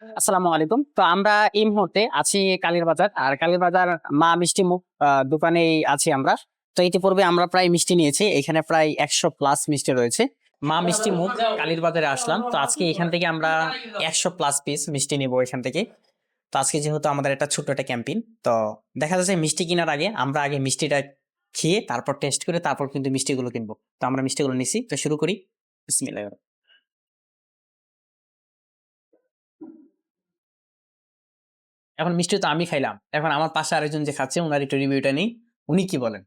আসসালামু আলাইকুম। তো আমরা এই মুহূর্তে আছি কালীর বাজার। আর কালীর বাজার মা মিষ্টি মুখ দোকানেই আছি আমরা। তো ইতিপূর্বে আমরা প্রায় মিষ্টি নিয়েছি। এখানে প্রায় ১০০ প্লাস মিষ্টি রয়েছে। মা মিষ্টি মুখ কালীর বাজারে আসলাম। তো আজকে এখান থেকে আমরা ১০০ প্লাস পিস মিষ্টি নিবো এখান থেকে। তো আজকে যেহেতু আমাদের একটা ছোট্ট একটা ক্যাম্পেইন, তো দেখা যাচ্ছে মিষ্টি কেনার আগে আমরা আগে মিষ্টিটা খেয়ে তারপর টেস্ট করে তারপর কিন্তু মিষ্টিগুলো কিনবো। তো আমরা মিষ্টিগুলো নিছি। তো শুরু করি। বিসমিল্লাহির এখন মিষ্টি তো আমি খাইলাম। এখন আমার পাশে আরেকজন যে খাচ্ছে উনার একটু রিভিউটা নেই। উনি কি বলেন?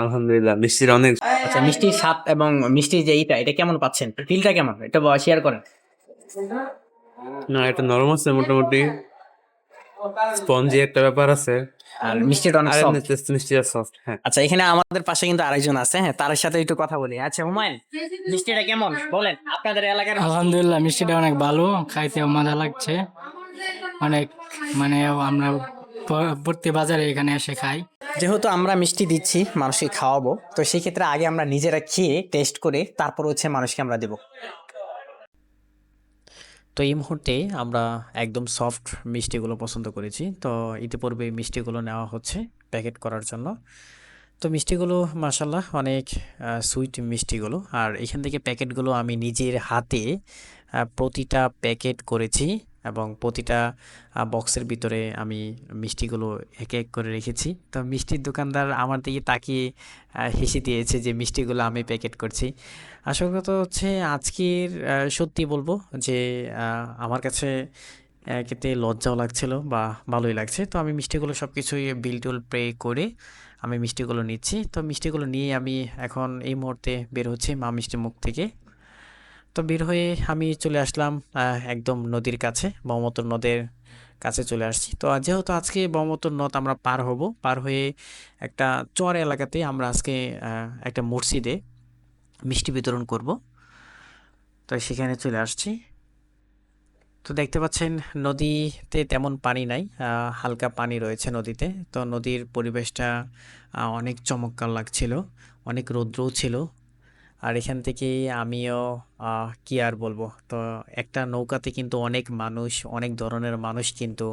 আলহামদুলিল্লাহ মিষ্টির অনেক আচ্ছা মিষ্টির স্বাদ এবং মিষ্টির যে এটা কেমন পাচ্ছেন? ফিলটা কেমন? এটা শেয়ার করেন। না এটা নরম আছে মোটামুটি স্পঞ্জি একটা ব্যাপার আছে আর মিষ্টিটা অনেক আর এমনি সফট। টেস্ট মিষ্টি আর সফট হ্যাঁ আচ্ছা এখানে আমাদের পাশে কিন্তু আরেকজন আছে। হ্যাঁ, তার সাথে একটু কথা বলি। আচ্ছা হুমায়ুন, মিষ্টিটা কেমন? বলেন আপনাদের এলাকার আলহামদুলিল্লাহ মিষ্টিটা অনেক ভালো, খাইতেও মজা লাগছে অনেক। মানে আমরা প্রতি বাজারে এখানে এসে খাই। যেহেতু আমরা মিষ্টি দিচ্ছি মানুষকে খাওয়াবো, তো সেই ক্ষেত্রে আগে আমরা নিজেরা খেয়ে টেস্ট করে তারপর হচ্ছে মানুষকে আমরা দেবো। তো এই মুহূর্তে আমরা একদম সফট মিষ্টিগুলো পছন্দ করেছি। তো ইতিপূর্বে এই মিষ্টিগুলো নেওয়া হচ্ছে প্যাকেট করার জন্য। তো মিষ্টিগুলো মাশাল্লাহ অনেক সুইট মিষ্টিগুলো। আর এখান থেকে প্যাকেটগুলো আমি নিজের হাতে প্রতিটা প্যাকেট করেছি এবং প্রতিটা বক্সের ভিতরে আমি মিষ্টিগুলো এক এক করে রেখেছি। তো মিষ্টির দোকানদার আমার দিকে তাকিয়ে হেসে দিয়েছে যে মিষ্টিগুলো আমি প্যাকেট করছি। আসল কথা হচ্ছে আজকের সত্যি বলবো যে আমার কাছে এতে লজ্জাও লাগছিল বা ভালোই লাগছে। তো আমি মিষ্টিগুলো সব কিছুই বিল টুল পে করে আমি মিষ্টিগুলো নিচ্ছি। তো মিষ্টিগুলো নিয়ে আমি এখন এই মুহূর্তে বের হচ্ছি মা মিষ্টি মুখ থেকে। তো বের হয়ে আমি চলে আসলাম একদম নদীর কাছে, ব্রহ্মপুত্র নদের কাছে চলে আসছি। তো যেহেতু আজকে ব্রহ্মপুত্র নদ আমরা পার হব, পার হয়ে একটা চর এলাকাতে আমরা আজকে একটা মসজিদে মিষ্টি বিতরণ করব। তো সেখানে চলে আসছি। তো দেখতে পাচ্ছেন নদীতে তেমন পানি নাই, হালকা পানি রয়েছে নদীতে। তো নদীর পরিবেশটা অনেক চমৎকার লাগছিল, অনেক রৌদ্রও ছিল। আর এখান থেকে আমিও কি আর বলবো, তো একটা নৌকাতে কিন্তু অনেক মানুষ, অনেক ধরনের মানুষ কিন্তু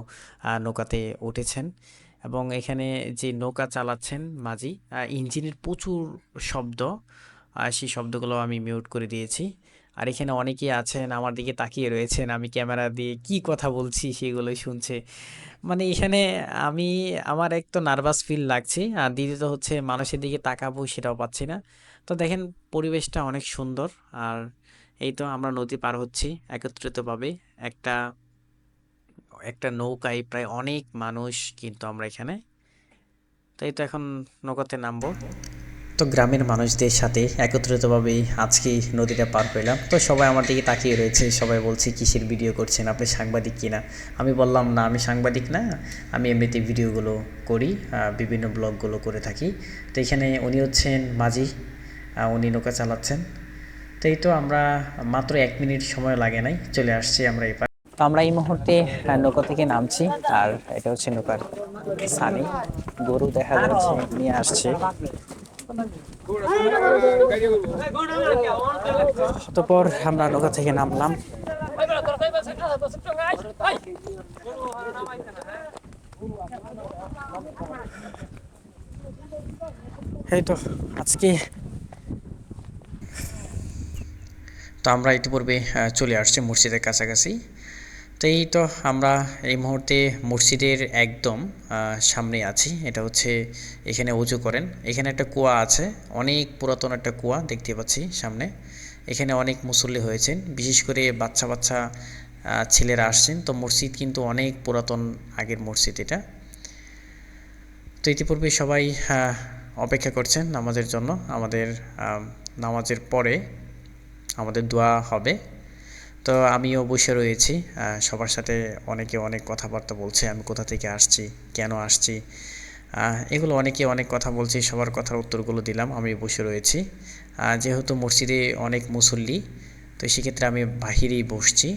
নৌকাতে উঠেছেন। এবং এখানে যে নৌকা চালাচ্ছেন মাঝি, ইঞ্জিনের প্রচুর শব্দ, সেই শব্দগুলো আমি মিউট করে দিয়েছি। আর এখানে অনেকেই আছেন আমার দিকে তাকিয়ে রয়েছেন, আমি ক্যামেরা দিয়ে কি কথা বলছি সেগুলোই শুনছে। মানে এখানে আমি, আমার এক তো নার্ভাস ফিল লাগছে, আর দ্বিতীয়ত হচ্ছে মানুষের দিকে তাকাবো সেটাও পাচ্ছি না। তো দেখেন পরিবেশটা অনেক সুন্দর। আর এই তো আমরা নদী পার হচ্ছি একত্রিতভাবে, একটা একটা নৌকায় প্রায় অনেক মানুষ কিন্তু আমরা এখানে। তো এই তো এখন নৌকাতে নামবো। তো গ্রামের মানুষদের সাথে একত্রিতভাবেই আজকে নদীটা পার পেলাম। তো সবাই আমার দিকে তাকিয়ে রয়েছে, সবাই বলছে কিসের ভিডিও করছেন, আপনি সাংবাদিক কিনা? আমি বললাম না, আমি সাংবাদিক না, আমি এমনিতে ভিডিওগুলো করি, বিভিন্ন ব্লগগুলো করে থাকি। তো এখানে উনি হচ্ছেন মাঝি, উনি নৌকা চালাচ্ছেন। তো এই তো আমরা মাত্র 1 মিনিট সময় লাগে নাই, চলে আসছি আমরা এপার। তো আমরা এই মুহূর্তে নৌকা থেকে নামছি। আর এটা হচ্ছে নৌকার সানি, গরু দেখা যাচ্ছে নিয়ে আসছে। অতঃপর আমরা নৌকা থেকে নামলাম। এই তো আজকে তো আমরা ইতিপূর্বে চলে আসছি মসজিদের কাছাকাছি। তো এই তো আমরা এই মুহূর্তে মসজিদের একদম সামনে আছি। এটা হচ্ছে এখানে উজু করেন, এখানে একটা কুয়া আছে, অনেক পুরাতন একটা কুয়া দেখতে পাচ্ছি সামনে। এখানে অনেক মুসল্লি হয়েছেন, বিশেষ করে বাচ্চা বাচ্চা ছেলেরা আসছেন। তো মসজিদ কিন্তু অনেক পুরাতন আগের মসজিদ এটা। তো ইতিপূর্বে সবাই অপেক্ষা করছেন নামাজের জন্য। আমাদের নামাজের পরে আমাদের দোয়া হবে। তো আমিও বসে রয়েছি, সবার সাথে অনেকে অনেক কথাবার্তা বলছে, আমি কোথা থেকে আসছি, কেন আসছি, এগুলো অনেকে অনেক কথা বলছে, সবার কথার উত্তরগুলো দিলাম। আমি বসে রয়েছি, যেহেতু মসজিদে অনেক মুসল্লি, তো সেক্ষেত্রে আমি বাহিরেই বসছি।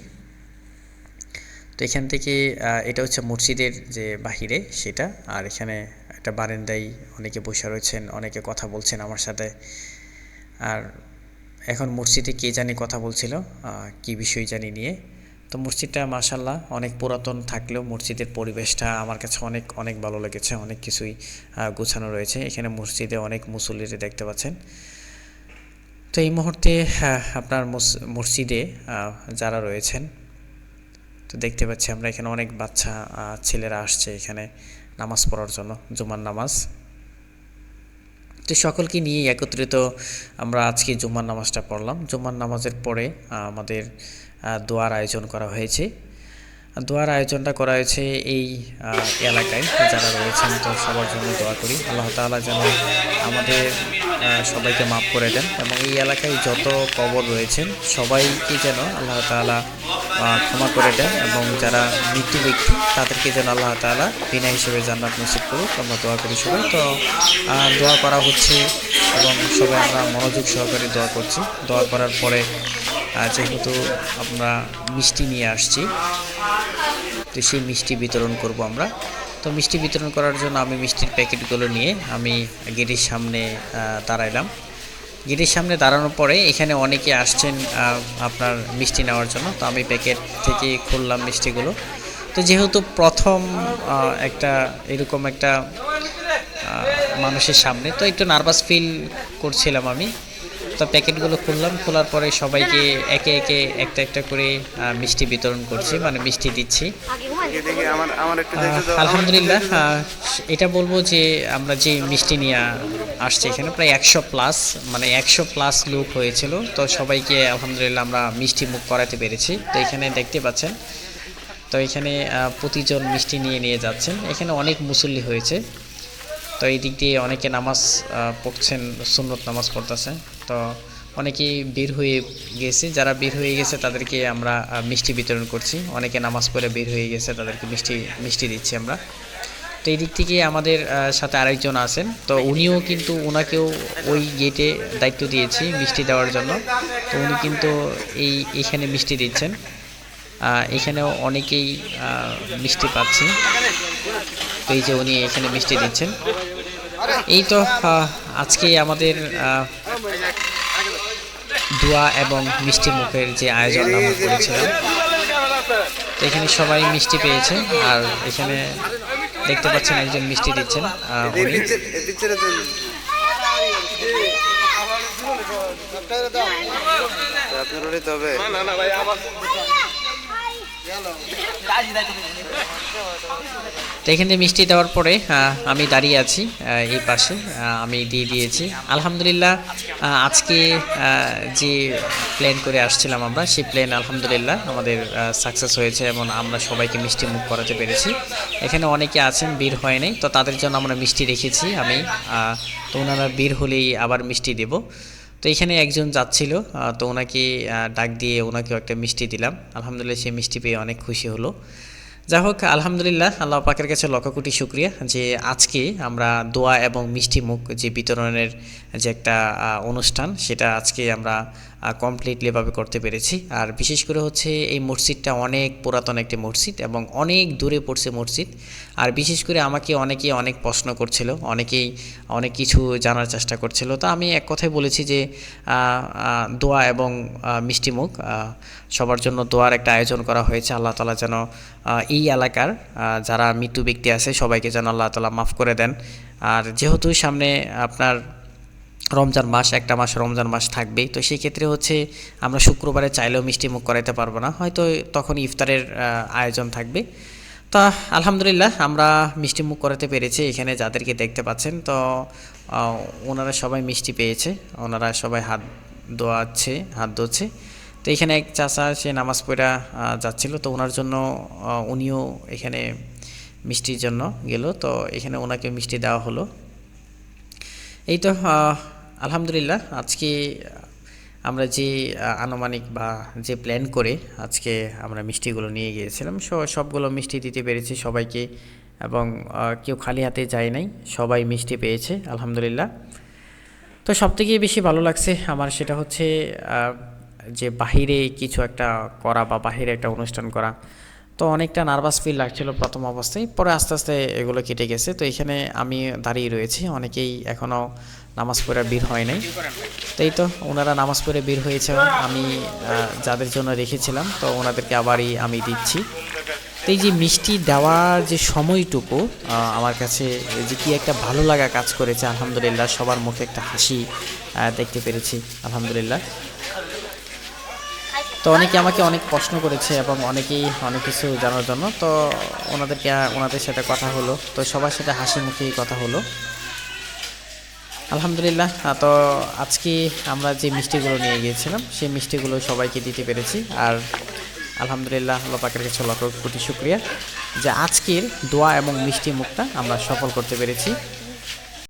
তো এখান থেকে এটা হচ্ছে মসজিদের যে বাহিরে সেটা। আর এখানে একটা বারান্দায় অনেকে বসে রয়েছেন, অনেকে কথা বলছেন আমার সাথে। আর এখন মসজিদে কে জানি কথা বলছিল, কি বিষয় জানি নিয়ে। তো মসজিদটা মাশাল্লাহ অনেক পুরাতন থাকলেও মসজিদের পরিবেশটা আমার কাছে অনেক অনেক ভালো লেগেছে। অনেক কিছুই গোছানো রয়েছে এখানে। মসজিদে অনেক মুসল্লিরা দেখতে পাচ্ছেন। তো এই মুহূর্তে আপনার মসজিদে যারা রয়েছেন, তো দেখতে পাচ্ছি আমরা এখানে অনেক বাচ্চা ছেলেরা আসছে এখানে নামাজ পড়ার জন্য, জুমার নামাজ। তো সকলকে নিয়ে একত্রিত আমরা আজকে জুমার নামাজটা পড়লাম। জুমার নামাজের পরে আমাদের দোয়ার আয়োজন করা হয়েছে। দোয়ার আয়োজনটা করা হয়েছে এই এলাকায় যারা রয়েছেন। তো সবার জন্য দোয়া করি, আল্লাহ তাআলা যেন আমাদের সবাইকে মাফ করে দেন এবং এই এলাকায় যত কবর রয়েছেন সবাইকে যেন আল্লাহ তাআলা ক্ষমা করে দেন এবং যারা মৃত্যু ব্যক্তি তাদেরকে যেন আল্লাহ তাআলা বিনা হিসেবে জান্নাত নসিব করুক। আমরা দোয়া করি সবাই। তো দোয়া করা হচ্ছে এবং সবাই আমরা মনোযোগ সহকারে দোয়া করছি। দোয়া করার পরে যেহেতু আমরা মিষ্টি নিয়ে আসছি, তো সেই মিষ্টি বিতরণ করব আমরা। তো মিষ্টি বিতরণ করার জন্য আমি মিষ্টির প্যাকেটগুলো নিয়ে আমি গেটের সামনে দাঁড়াইলাম। গেটের সামনে দাঁড়ানোর পরে এখানে অনেকে আসছেন আপনার মিষ্টি নেওয়ার জন্য। তো আমি প্যাকেট থেকে খুললাম মিষ্টিগুলো। তো যেহেতু প্রথম একটা এরকম একটা মানুষের সামনে, তো একটু নার্ভাস ফিল করছিলাম আমি। তো প্যাকেটগুলো খুললাম, খোলার পরে সবাইকে একে একে একটা একটা করে মিষ্টি বিতরণ করছি, মানে মিষ্টি দিচ্ছি। আলহামদুলিল্লাহ, এটা বলবো যে আমরা যে মিষ্টি নিয়ে আসছি এখানে প্রায় 100+, মানে 100+ লোক হয়েছিল। তো সবাইকে আলহামদুলিল্লাহ আমরা মিষ্টি মুখ করাতে পেরেছি। তো এখানে দেখতে পাচ্ছেন, তো এখানে প্রতিজন মিষ্টি নিয়ে নিয়ে যাচ্ছেন। এখানে অনেক মুসল্লি হয়েছে। তো এই দিক দিয়ে অনেকে নামাজ পড়ছেন, সুন্নত নামাজ পড়তেছে। তো অনেকেই বের হয়ে গেছে, যারা বের হয়ে গেছে তাদেরকে আমরা মিষ্টি বিতরণ করছি। অনেকে নামাজ পড়ে বের হয়ে গেছে, তাদেরকে মিষ্টি দিচ্ছি আমরা। তো এই দিক থেকে আমাদের সাথে আরেকজন আছেন, তো উনিও কিন্তু ওনাকেও ওই গেটে দায়িত্ব দিয়েছি মিষ্টি দেওয়ার জন্য। তো উনি কিন্তু এইখানে মিষ্টি দিচ্ছেন। এখানেও অনেকেই মিষ্টি পাচ্ছি। তো এই যে উনি এখানে মিষ্টি দিচ্ছেন। এই তো আজকে আমাদের দোয়া এবং মিষ্টি মুখের যে আয়োজন আমরা করেছিলাম, তো এখানে সবাই মিষ্টি পেয়েছে। আর এখানে দেখতে পাচ্ছেন একজন মিষ্টি দিচ্ছেন উনি। তো এখানে মিষ্টি দেওয়ার পরে আমি দাঁড়িয়ে আছি এই পাশে, আমি দিয়ে দিয়েছি। আলহামদুলিল্লাহ, আজকে যে প্ল্যান করে আসছিলাম আমরা, সেই প্ল্যান আলহামদুলিল্লাহ আমাদের সাকসেস হয়েছে এবং আমরা সবাইকে মিষ্টি মুখ করাতে পেরেছি। এখানে অনেকে আছেন বের হয় নাই, তো তাদের জন্য আমরা মিষ্টি রেখেছি আমি। তো ওনারা বের হলেই আবার মিষ্টি দেব। তো এখানে একজন যাচ্ছিল, তো ওনাকে ডাক দিয়ে ওনাকেও একটা মিষ্টি দিলাম। আলহামদুলিল্লাহ, সেই মিষ্টি পেয়ে অনেক খুশি হলো। যাই হোক, আলহামদুলিল্লাহ, আল্লাহ পাকের কাছে লক্ষ কোটি শুকরিয়া যে আজকে আমরা দোয়া এবং মিষ্টি মুখ যে বিতরণের যে একটা অনুষ্ঠান, সেটা আজকে আমরা কমপ্লিটলিভাবে করতে পেরেছি। আর বিশেষ করে হচ্ছে এই মসজিদটা অনেক পুরাতন একটি মসজিদ এবং অনেক দূরে পড়ছে মসজিদ। আর বিশেষ করে আমাকে অনেকেই অনেক প্রশ্ন করছিল, অনেকেই অনেক কিছু জানার চেষ্টা করছিল। তো আমি এক কথাই বলেছি যে দোয়া এবং মিষ্টি মুখ সবার জন্য দোয়ার একটা আয়োজন করা হয়েছে। আল্লাহ তাআলা যেন এই এলাকার যারা মৃত্যু ব্যক্তি আছে সবাইকে যেন আল্লাহ তাআলা মাফ করে দেন। আর যেহেতু সামনে আপনার রমজান মাস, একটা মাস রমজান মাস থাকবেই, তো সেই ক্ষেত্রে হচ্ছে আমরা শুক্রবারে চাইলেও মিষ্টি মুখ করাইতে পারবো না, হয়তো তখন ইফতারের আয়োজন থাকবে। তো আলহামদুলিল্লাহ আমরা মিষ্টি মুখ করাতে পেরেছি এখানে যাদেরকে দেখতে পাচ্ছেন। তো ওনারা সবাই মিষ্টি পেয়েছে, ওনারা সবাই হাত ধোচ্ছে। তো এখানে এক চাচা, সে নামাজ পড়া যাচ্ছিল, তো ওনার জন্য উনিও এখানে মিষ্টির জন্য গেল। তো এখানে ওনাকে মিষ্টি দেওয়া হলো। এই তো আলহামদুলিল্লাহ, আজকে আমরা যে আনুমানিক বা যে প্ল্যান করে আজকে আমরা মিষ্টিগুলো নিয়ে গিয়েছিলাম, সবগুলো মিষ্টি দিতে পেরেছি সবাইকে এবং কেউ খালি হাতে যায় নাই, সবাই মিষ্টি পেয়েছে আলহামদুলিল্লাহ। তো সবথেকে বেশি ভালো লাগছে আমার সেটা হচ্ছে যে বাহিরে কিছু একটা করা বা বাহিরে একটা অনুষ্ঠান করা। তো অনেকটা নার্ভাস ফিল লাগছিল প্রথম অবস্থায়, পরে আস্তে আস্তে এগুলো কেটে গেছে। তো এখানে আমি দাঁড়িয়ে রয়েছি, অনেকেই এখনও নামাজ পড়ে বের হয় নাই। তো এই তো ওনারা নামাজ পড়ে বের হয়েছে, আমি যাদের জন্য রেখেছিলাম তো ওনাদেরকে আবারই আমি দিচ্ছি। তো এই যে মিষ্টি দেওয়ার যে সময়টুকু আমার কাছে যে কি একটা ভালো লাগা কাজ করেছে, আলহামদুলিল্লাহ সবার মুখে একটা হাসি দেখতে পেরেছি, আলহামদুলিল্লাহ। তো অনেকে আমাকে অনেক প্রশ্ন করেছে এবং অনেকেই অনেক কিছু জানার জন্য, তো ওনাদের সাথে কথা হলো, তো সবার সাথে হাসি মুখেই কথা হলো, আলহামদুলিল্লাহ। তো আজকে আমরা যে মিষ্টিগুলো নিয়ে গিয়েছিলাম সেই মিষ্টিগুলো সবাইকে দিতে পেরেছি। আর আলহামদুলিল্লাহ আল্লাহ পাকের কাছে লক্ষ কোটি শুকরিয়া যে আজকের দোয়া এবং মিষ্টি মুখটা আমরা সফল করতে পেরেছি।